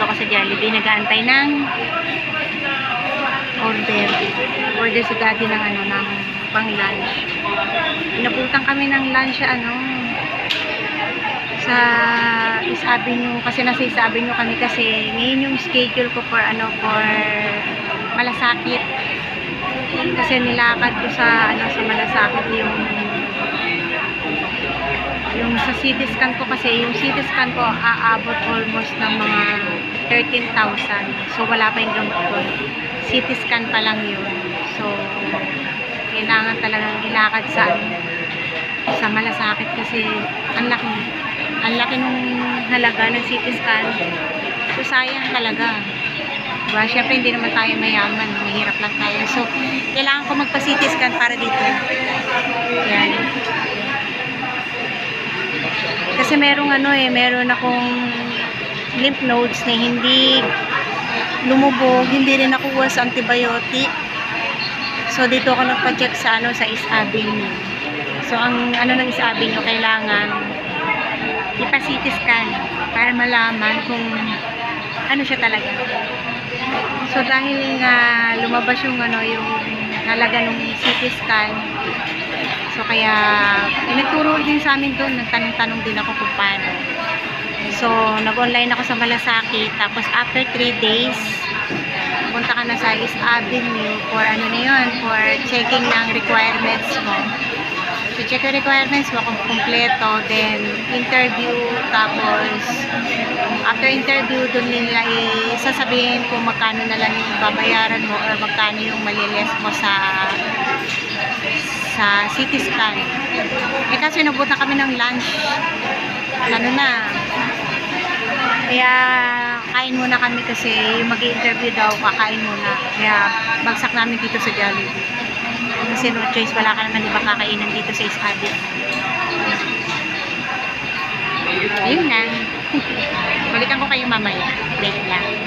nandito ako sa Jollibee, nag-aantay ng order si daddy ng ano, ng pang lunch. Inabutan kami ng lunch sa East Avenue, kasi nasa East Avenue kami, kasi ngayon yung schedule ko for Malasakit, kasi nilakad ko sa Malasakit yung sa CT scan ko, kasi yung CT scan ko aabot almost ng mga 13,000. So wala pa yung gamot ko, CT scan pa lang yun. So kailangan talagang ilakad sa Malasakit, kasi ang laki nung halaga ng CT scan. So sayang talaga, diba? Syempre hindi naman tayo mayaman, mahirap lang tayo. So kailangan ko magpa CT scan para dito. Yan. Kasi meron akong lymph nodes na hindi lumubog, hindi rin nakuha sa antibiotic. So dito ako nagpa-check sa East Avenue. So ang ng East Avenue, kailangan ipa-CT scan para malaman kung ano siya talaga. So dahil nga lumabas yung halaga ng CT scan, so kaya nagturo din sa amin doon, nagtanong-tanong din ako kung paano. So nag-online ako sa Malasakit, tapos after 3 days punta ka na sa East Avenue for for checking ng requirements mo. So check yung requirements mo kung kumpleto, then interview, tapos after interview doon nila sasabihin kung magkano na lang yung babayaran mo or magkano yung maliless mo sa CT scan. Kasi nabutan kami ng lunch, kaya kain muna kami, kasi yung mag-i-interview daw, kakain muna, kaya bagsak namin dito sa Jollibee, kasi no choice, wala ka naman iba kakainan dito sa East Avenue. Ayun lang. Balikan ko kayo mamaya, break lang.